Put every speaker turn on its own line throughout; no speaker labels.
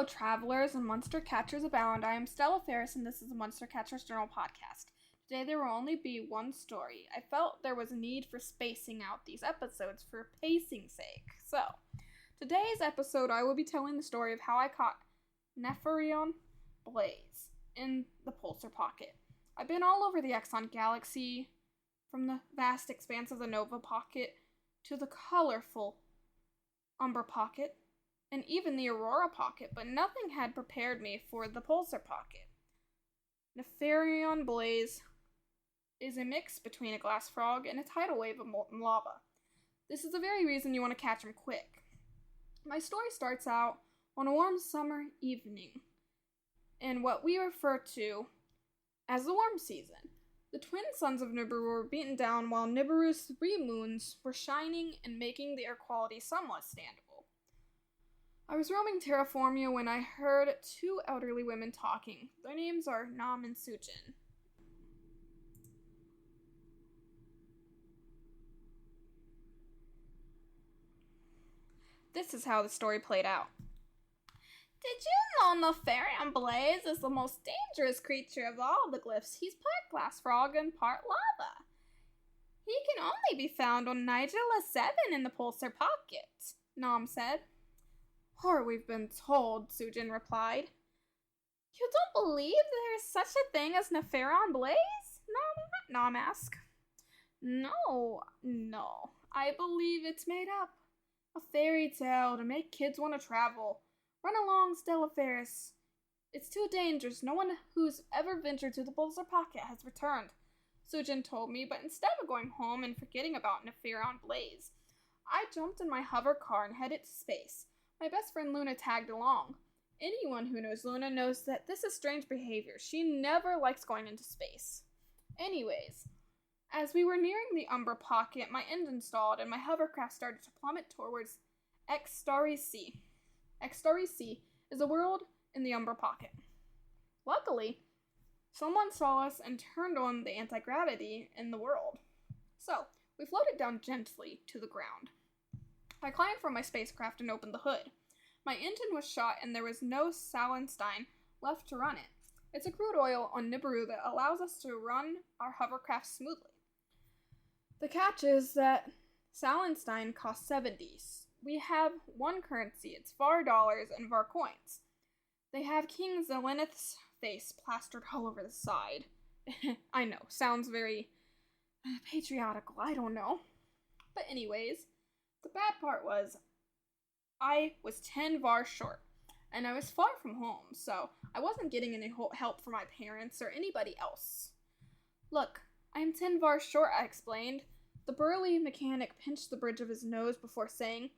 Hello, travelers and monster catchers abound. I am Stella Ferris, and this is the Monster Catchers Journal podcast. Today there will only be one story. I felt there was a need for spacing out these episodes for pacing's sake. So, today's episode I will be telling the story of how I caught Neferon Blaze in the Pulsar Pocket. I've been all over the Exxon Galaxy, from the vast expanse of the Nova Pocket to the colorful Umbra Pocket, and even the Aurora Pocket, but nothing had prepared me for the Pulsar Pocket. Neferon Blaze is a mix between a glass frog and a tidal wave of molten lava. This is the very reason you want to catch him quick. My story starts out on a warm summer evening in what we refer to as the warm season. The twin suns of Nibiru were beaten down while Nibiru's 3 moons were shining and making the air quality somewhat standable. I was roaming Terraformia when I heard 2 elderly women talking. Their names are Nam and Sujin. This is how the story played out. Did you know Neferon Blaze is the most dangerous creature of all the glyphs? He's part glass frog and part lava. He can only be found on Nigella 7 in the Pulsar Pocket, Nam said. Or we've been told, Sujin replied. You don't believe there is such a thing as Neferon Blaze? Nam asked. No. I believe it's made up. A fairy tale to make kids want to travel. Run along, Stella Ferris. It's too dangerous. No one who's ever ventured to the Pulsar Pocket has returned, Sujin told me, but instead of going home and forgetting about Neferon Blaze, I jumped in my hover car and headed to space. My best friend Luna tagged along. Anyone who knows Luna knows that this is strange behavior. She never likes going into space. Anyways, as we were nearing the Umbra Pocket, my engine stalled and my hovercraft started to plummet towards Extari C. Extari C is a world in the Umbra Pocket. Luckily, someone saw us and turned on the anti-gravity in the world. So, we floated down gently to the ground. I climbed from my spacecraft and opened the hood. My engine was shot and there was no Salenstein left to run it. It's a crude oil on Nibiru that allows us to run our hovercraft smoothly. The catch is that Salenstein costs 70s. We have one currency, it's VAR dollars and VAR coins. They have King Zelenith's face plastered all over the side. I know, sounds very patriotical, I don't know. But anyways, the bad part was I was 10 VAR short, and I was far from home, so I wasn't getting any help from my parents or anybody else. Look, I am 10 VAR short, I explained. The burly mechanic pinched the bridge of his nose before saying,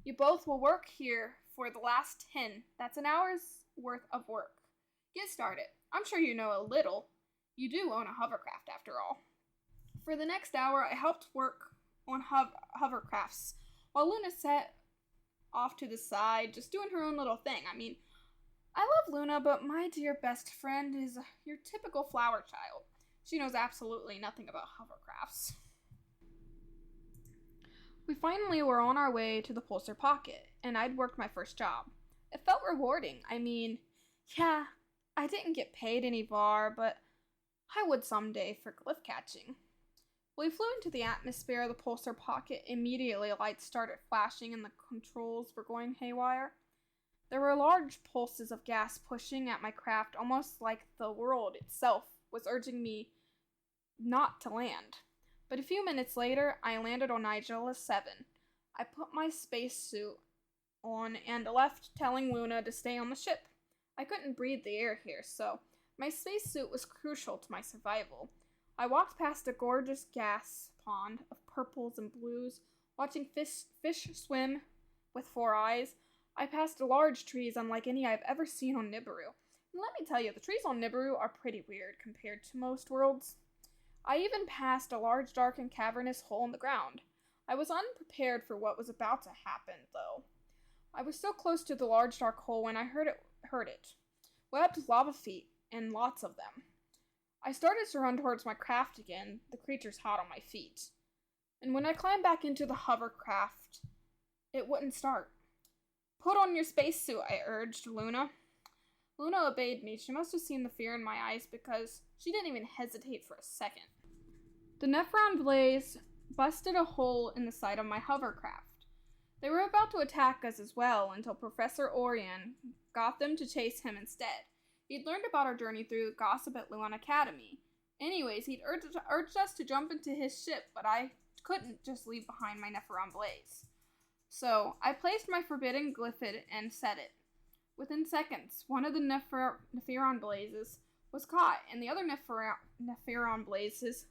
You both will work here for the last 10. That's an hour's worth of work. Get started. I'm sure you know a little. You do own a hovercraft, after all. For the next hour, I helped work on hovercrafts, while Luna sat off to the side, just doing her own little thing. I mean, I love Luna, but my dear best friend is your typical flower child. She knows absolutely nothing about hovercrafts. We finally were on our way to the Pulsar Pocket, and I'd worked my first job. It felt rewarding. I mean, yeah, I didn't get paid any VAR, but I would someday for glyph catching. We flew into the atmosphere of the Pulsar Pocket. Immediately, lights started flashing and the controls were going haywire. There were large pulses of gas pushing at my craft, almost like the world itself was urging me not to land. But a few minutes later, I landed on Nigella 7. I put my spacesuit on and left, telling Luna to stay on the ship. I couldn't breathe the air here, so my spacesuit was crucial to my survival. I walked past a gorgeous gas pond of purples and blues, watching fish swim with 4 eyes. I passed large trees unlike any I've ever seen on Nibiru. And let me tell you, the trees on Nibiru are pretty weird compared to most worlds. I even passed a large, dark, and cavernous hole in the ground. I was unprepared for what was about to happen, though. I was so close to the large, dark hole when I heard it. Webbed lava feet, and lots of them. I started to run towards my craft again, the creatures hot on my feet. And when I climbed back into the hovercraft, it wouldn't start. Put on your spacesuit, I urged Luna. Luna obeyed me. She must have seen the fear in my eyes because she didn't even hesitate for a second. The Neferon Blaze busted a hole in the side of my hovercraft. They were about to attack us as well until Professor Orion got them to chase him instead. He'd learned about our journey through gossip at Luon Academy. Anyways, he'd urged us to jump into his ship, but I couldn't just leave behind my Neferon Blaze. So, I placed my forbidden glyphid and set it. Within seconds, one of the Neferon Blazes was caught, and the other Neferon Blazes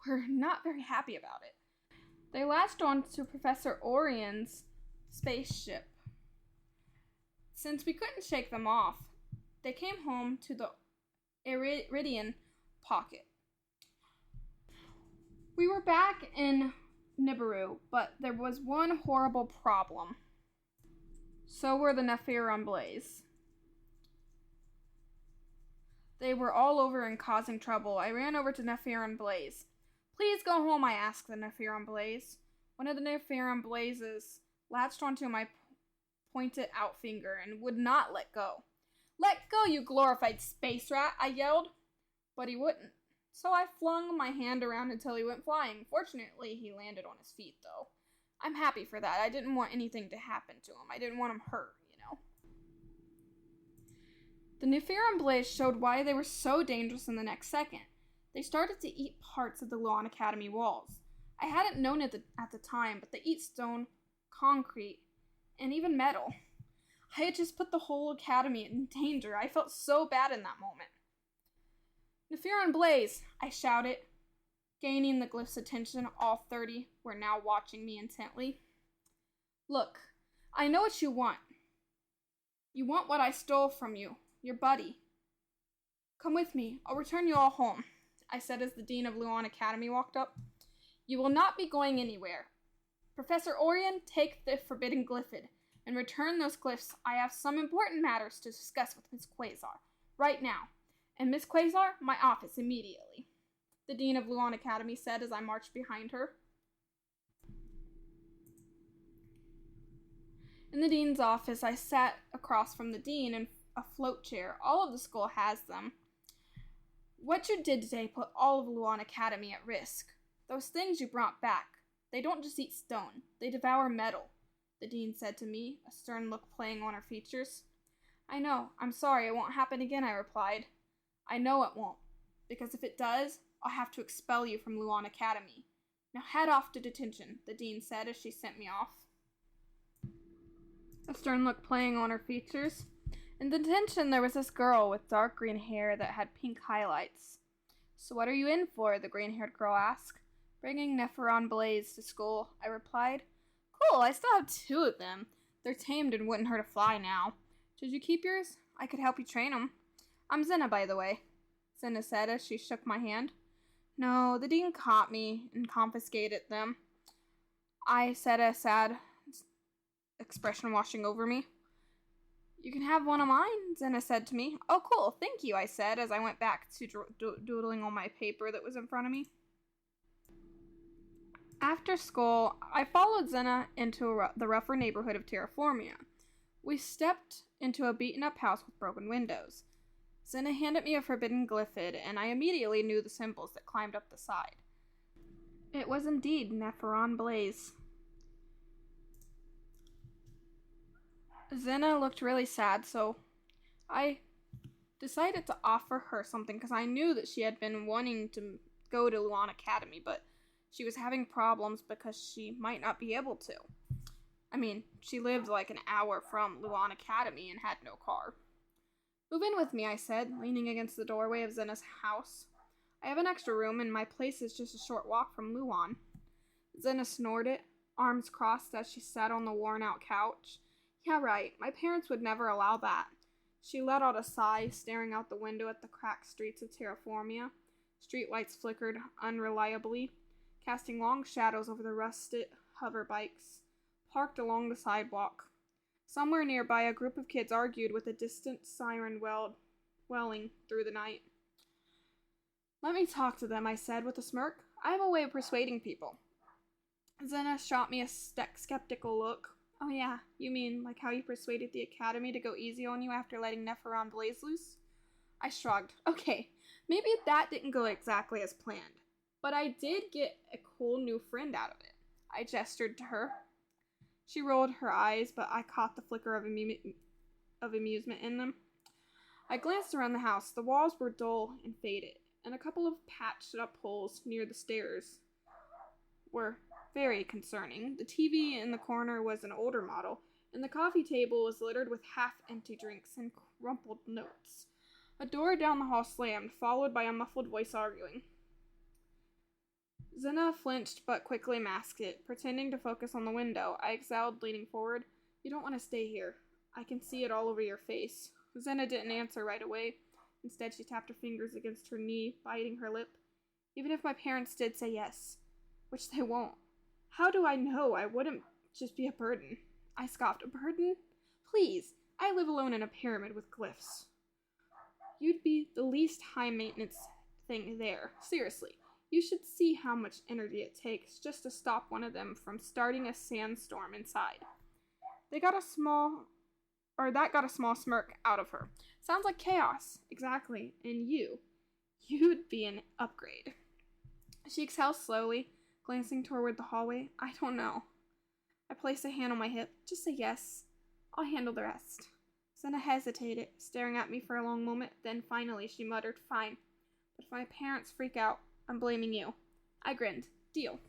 were not very happy about it. They latched on to Professor Orion's spaceship. Since we couldn't shake them off, they came home to the Iridian pocket. We were back in Nibiru, but there was one horrible problem. So were the Neferon Blaze. They were all over and causing trouble. I ran over to Neferon Blaze. Please go home, I asked the Neferon Blaze. One of the Neferon Blazes latched onto my pointed out finger and would not let go. Let go, you glorified space rat, I yelled. But he wouldn't. So I flung my hand around until he went flying. Fortunately, he landed on his feet, though. I'm happy for that. I didn't want anything to happen to him. I didn't want him hurt, The Neferon Blaze showed why they were so dangerous in the next second. They started to eat parts of the Luon Academy walls. I hadn't known it at the time, but they eat stone, concrete, and even metal. I had just put the whole academy in danger. I felt so bad in that moment. Neferon Blaze, I shouted. Gaining the glyph's attention, all 30 were now watching me intently. Look, I know what you want. You want what I stole from you, your buddy. Come with me. I'll return you all home, I said as the Dean of Luon Academy walked up. You will not be going anywhere. Professor Orion, take the forbidden glyphid and return those glyphs. I have some important matters to discuss with Miss Quasar right now. And Miss Quasar, my office immediately, the Dean of Luon Academy said as I marched behind her. In the Dean's office, I sat across from the Dean in a float chair. All of the school has them. What you did today put all of Luon Academy at risk. Those things you brought back, they don't just eat stone, they devour metal, the Dean said to me, a stern look playing on her features. I know, I'm sorry, it won't happen again, I replied. I know it won't, because if it does, I'll have to expel you from Luon Academy. Now head off to detention, the Dean said as she sent me off. A stern look playing on her features. In detention, there was this girl with dark green hair that had pink highlights. So what are you in for? The green-haired girl asked. Bringing Neferon Blaze to school, I replied. Cool, I still have 2 of them. They're tamed and wouldn't hurt a fly now. Did you keep yours? I could help you train them. I'm Zena, by the way, Zena said as she shook my hand. No, the Dean caught me and confiscated them, I said, a sad expression washing over me. You can have one of mine, Zena said to me. Oh, cool, thank you, I said as I went back to doodling on my paper that was in front of me. After school, I followed Zena into the rougher neighborhood of Terraformia. We stepped into a beaten-up house with broken windows. Zena handed me a forbidden glyphid, and I immediately knew the symbols that climbed up the side. It was indeed Neferon Blaze. Zena looked really sad, so I decided to offer her something because I knew that she had been wanting to go to Luon Academy, but she was having problems because she might not be able to. I mean, she lived like an hour from Luon Academy and had no car. Move in with me, I said, leaning against the doorway of Zena's house. I have an extra room, and my place is just a short walk from Luon. Zena snorted, arms crossed as she sat on the worn-out couch. Yeah, right, my parents would never allow that. She let out a sigh, staring out the window at the cracked streets of Terraformia. Streetlights flickered unreliably, casting long shadows over the rusted hover bikes parked along the sidewalk. Somewhere nearby, a group of kids argued with a distant siren welling through the night. Let me talk to them, I said with a smirk. I have a way of persuading people. Zena shot me a skeptical look. Oh yeah, you mean like how you persuaded the Academy to go easy on you after letting Neferon Blaze loose? I shrugged. Okay, maybe that didn't go exactly as planned, but I did get a cool new friend out of it. I gestured to her. She rolled her eyes, but I caught the flicker of amusement in them. I glanced around the house. The walls were dull and faded, and a couple of patched up holes near the stairs were very concerning. The TV in the corner was an older model, and the coffee table was littered with half-empty drinks and crumpled notes. A door down the hall slammed, followed by a muffled voice arguing. Zena flinched but quickly masked it, pretending to focus on the window. I exhaled, leaning forward. You don't want to stay here. I can see it all over your face. Zena didn't answer right away. Instead, she tapped her fingers against her knee, biting her lip. Even if my parents did say yes, which they won't, how do I know I wouldn't just be a burden? I scoffed. A burden? Please, I live alone in a pyramid with glyphs. You'd be the least high-maintenance thing there. Seriously, you should see how much energy it takes just to stop one of them from starting a sandstorm inside. That got a small smirk out of her. Sounds like chaos. Exactly. And you'd be an upgrade. She exhaled slowly, glancing toward the hallway. I don't know. I placed a hand on my hip. Just say yes. I'll handle the rest. Senna hesitated, staring at me for a long moment. Then finally she muttered, Fine. But if my parents freak out, I'm blaming you. I grinned. Deal.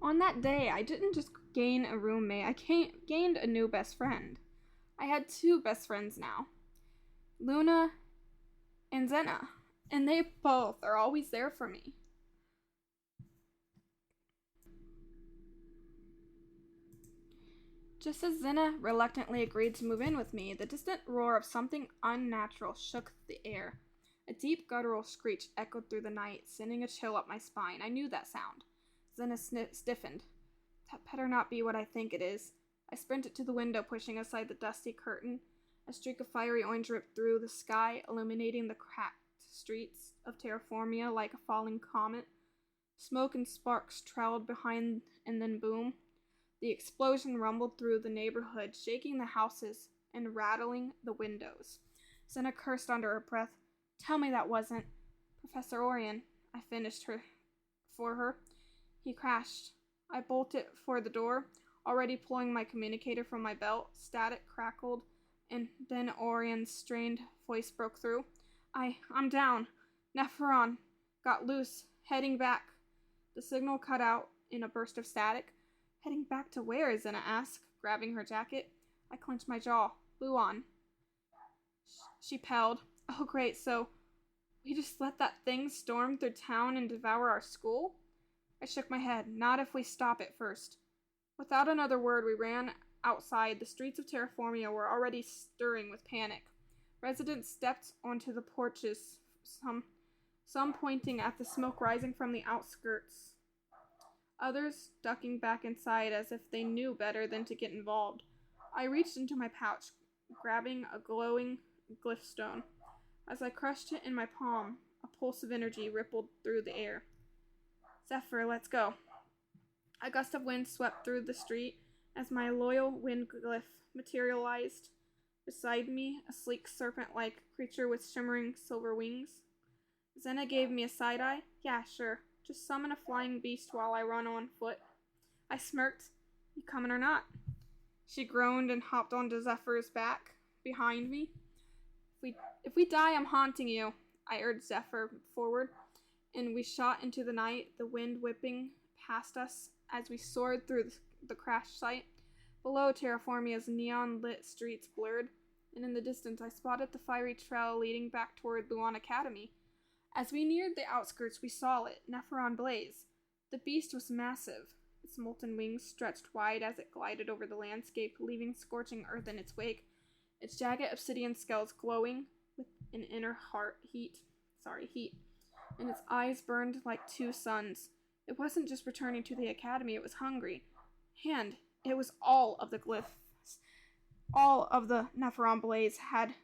On that day, I didn't just gain a roommate. I gained a new best friend. I had two best friends now. Luna and Zena. And they both are always there for me. Just as Zena reluctantly agreed to move in with me, the distant roar of something unnatural shook the air. A deep guttural screech echoed through the night, sending a chill up my spine. I knew that sound. Zena stiffened. That better not be what I think it is. I sprinted to the window, pushing aside the dusty curtain. A streak of fiery orange ripped through the sky, illuminating the cracked streets of Terraformia like a falling comet. Smoke and sparks trailed behind, and then boom. The explosion rumbled through the neighborhood, shaking the houses and rattling the windows. Zena cursed under her breath. Tell me that wasn't Professor Orion. I finished for her. He crashed. I bolted for the door, already pulling my communicator from my belt. Static crackled, and then Orion's strained voice broke through. I'm down. Neferon got loose, heading back. The signal cut out in a burst of static. Heading back to where? Zena asked, grabbing her jacket. I clenched my jaw. Luon. She pelled. Oh great, so we just let that thing storm through town and devour our school? I shook my head. Not if we stop it first. Without another word, we ran outside. The streets of Terraformia were already stirring with panic. Residents stepped onto the porches, some pointing at the smoke rising from the outskirts. Others ducking back inside as if they knew better than to get involved. I reached into my pouch, grabbing a glowing glyph stone. As I crushed it in my palm, a pulse of energy rippled through the air. Zephyr, let's go. A gust of wind swept through the street as my loyal wind glyph materialized. Beside me, a sleek serpent-like creature with shimmering silver wings. Zena gave me a side-eye. Yeah, sure. Just summon a flying beast while I run on foot. I smirked. You coming or not? She groaned and hopped onto Zephyr's back, behind me. If we die, I'm haunting you, I urged Zephyr forward, and we shot into the night, the wind whipping past us as we soared through the crash site. Below, Terraformia's neon-lit streets blurred, and in the distance I spotted the fiery trail leading back toward Luon Academy. As we neared the outskirts, we saw it, Neferon Blaze. The beast was massive. Its molten wings stretched wide as it glided over the landscape, leaving scorching earth in its wake. Its jagged obsidian scales glowing with an inner heat, and its eyes burned like two suns. It wasn't just returning to the academy, it was hungry. And it was all of the glyphs. All of the Neferon Blaze had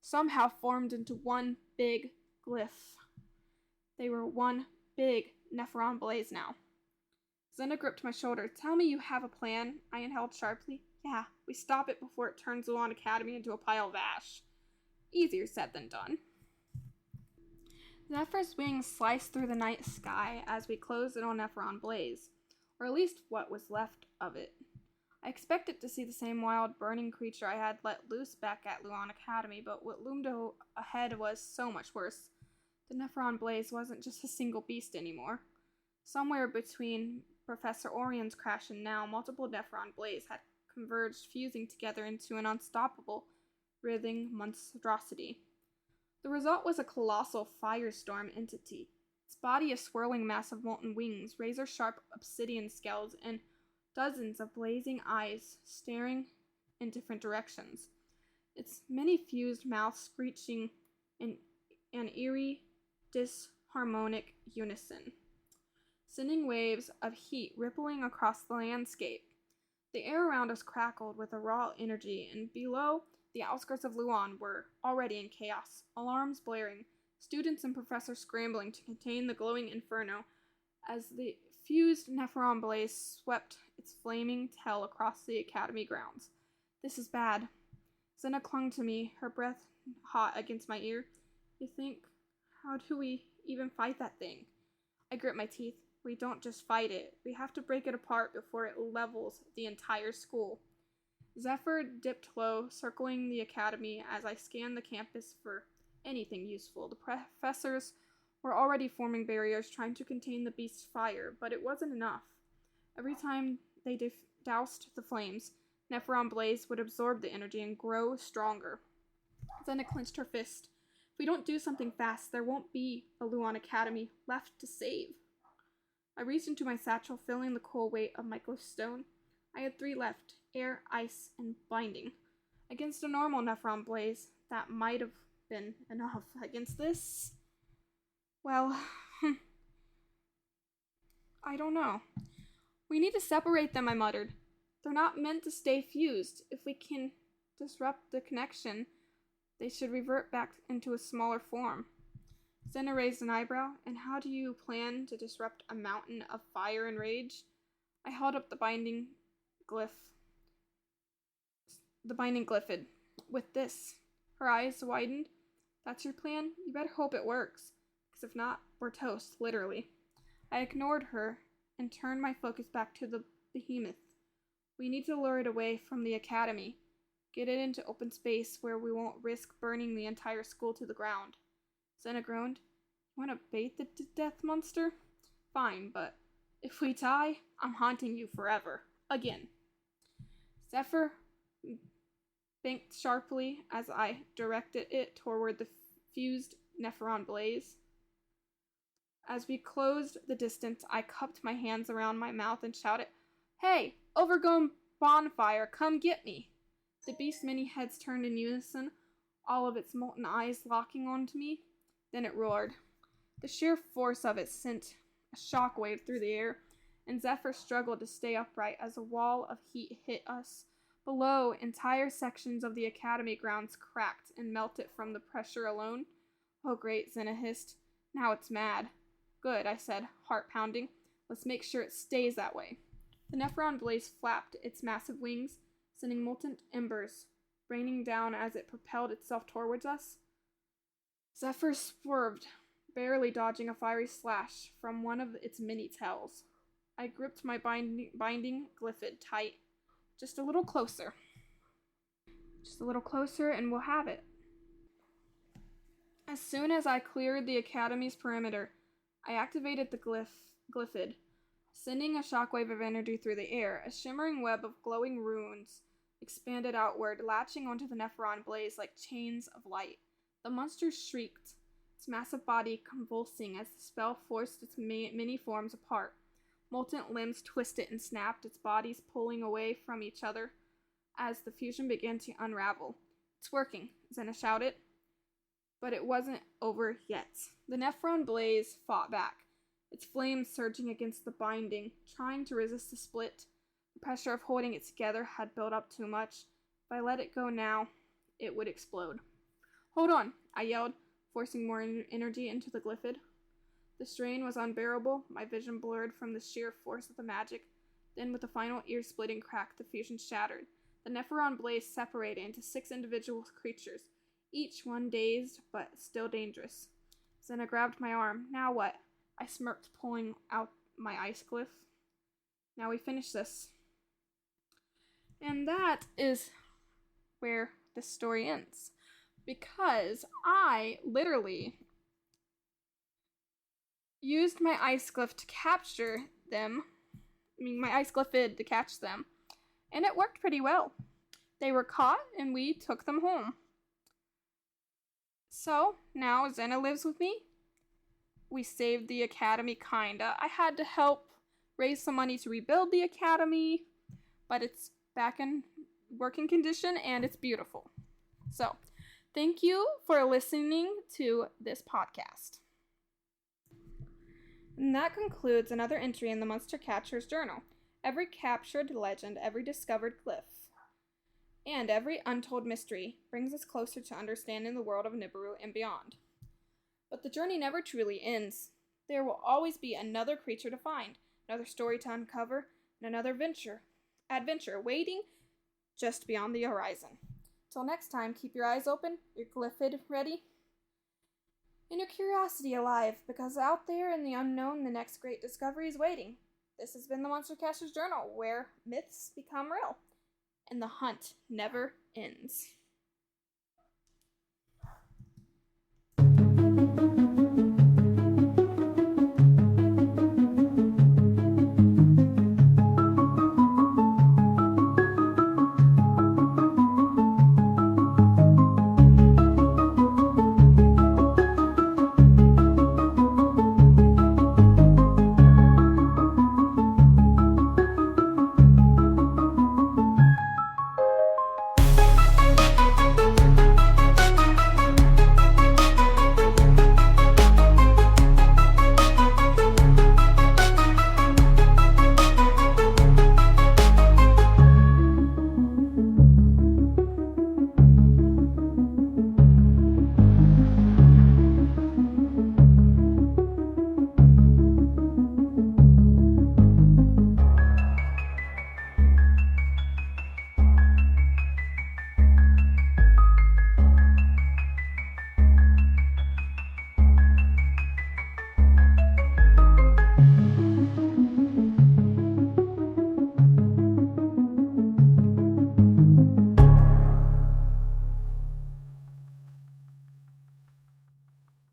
somehow formed into one big glyph. They were one big Neferon Blaze now. Zena gripped my shoulder. Tell me you have a plan, I inhaled sharply. Yeah, we stop it before it turns Luon Academy into a pile of ash. Easier said than done. Zephyr's wings sliced through the night sky as we closed in on Neferon Blaze, or at least what was left of it. I expected to see the same wild, burning creature I had let loose back at Luon Academy, but what loomed ahead was so much worse. The Neferon Blaze wasn't just a single beast anymore. Somewhere between Professor Orion's crash and now, multiple Neferon Blaze had converged, fusing together into an unstoppable, writhing monstrosity. The result was a colossal firestorm entity, its body a swirling mass of molten wings, razor-sharp obsidian scales, and dozens of blazing eyes staring in different directions. Its many fused mouths screeching in an eerie, disharmonic unison, sending waves of heat rippling across the landscape. The air around us crackled with a raw energy, and below, the outskirts of Luon were already in chaos, alarms blaring, students and professors scrambling to contain the glowing inferno as the fused Neferon Blaze swept its flaming tail across the academy grounds. This is bad. Zena clung to me, her breath hot against my ear. You think, how do we even fight that thing? I grit my teeth. We don't just fight it. We have to break it apart before it levels the entire school. Zephyr dipped low, circling the academy as I scanned the campus for anything useful. The professors were already forming barriers trying to contain the beast's fire, but it wasn't enough. Every time they doused the flames, Neferon Blaze would absorb the energy and grow stronger. Zena clenched her fist. If we don't do something fast, there won't be a Luon Academy left to save. I reached into my satchel, feeling the cool weight of my glyph stone. I had 3 left: air, ice, and binding. Against a normal Neferon Blaze, that might have been enough. Against this, well, I don't know. We need to separate them, I muttered. They're not meant to stay fused. If we can disrupt the connection, they should revert back into a smaller form. Zena raised an eyebrow. And how do you plan to disrupt a mountain of fire and rage? I held up the binding glyphid. With this. Her eyes widened. That's your plan? You better hope it works. Because if not, we're toast, literally. I ignored her and turned my focus back to the behemoth. We need to lure it away from the academy. Get it into open space where we won't risk burning the entire school to the ground. Zena groaned. You want to bait the death monster? Fine, but if we die, I'm haunting you forever. Again. Zephyr banked sharply as I directed it toward the fused Neferon Blaze. As we closed the distance, I cupped my hands around my mouth and shouted, Hey, overgrown bonfire, come get me! The beast's many heads turned in unison, all of its molten eyes locking onto me. Then it roared. The sheer force of it sent a shockwave through the air, and Zephyr struggled to stay upright as a wall of heat hit us. Below, entire sections of the academy grounds cracked and melted from the pressure alone. Oh great, Zena hissed. Now it's mad. Good, I said, heart pounding. Let's make sure it stays that way. The Neferon Blaze flapped its massive wings, sending molten embers raining down as it propelled itself towards us. Zephyr swerved, barely dodging a fiery slash from one of its many tails. I gripped my binding glyphid tight. Just a little closer. Just a little closer and we'll have it. As soon as I cleared the academy's perimeter, I activated the glyphid, sending a shockwave of energy through the air. A shimmering web of glowing runes expanded outward, latching onto the Neferon Blaze like chains of light. The monster shrieked, its massive body convulsing as the spell forced its many forms apart. Molten limbs twisted and snapped, its bodies pulling away from each other as the fusion began to unravel. It's working, Zena shouted. But it wasn't over yet. The Neferon Blaze fought back, its flames surging against the binding, trying to resist the split. The pressure of holding it together had built up too much. If I let it go now, it would explode. Hold on, I yelled, forcing more energy into the glyphid. The strain was unbearable, my vision blurred from the sheer force of the magic. Then, with a final ear-splitting crack, the fusion shattered. The Neferon Blaze separated into 6 individual creatures, each one dazed but still dangerous. Zena grabbed my arm. Now what? I smirked, pulling out my ice glyph. Now we finish this. And that is where this story ends. Because I literally used my ice glyph to capture them. My ice glyphid to catch them. And it worked pretty well. They were caught and we took them home. So, now Zena lives with me. We saved the academy, kinda. I had to help raise some money to rebuild the academy, but it's back in working condition and it's beautiful. So, thank you for listening to this podcast. And that concludes another entry in the Monster Catcher's Journal. Every captured legend, every discovered glyph, and every untold mystery brings us closer to understanding the world of Nibiru and beyond. But the journey never truly ends. There will always be another creature to find, another story to uncover, and another adventure waiting just beyond the horizon. Till next time, keep your eyes open, your glyphid ready, and your curiosity alive, because out there in the unknown, the next great discovery is waiting. This has been the Monster Catcher's Journal, where myths become real, and the hunt never ends.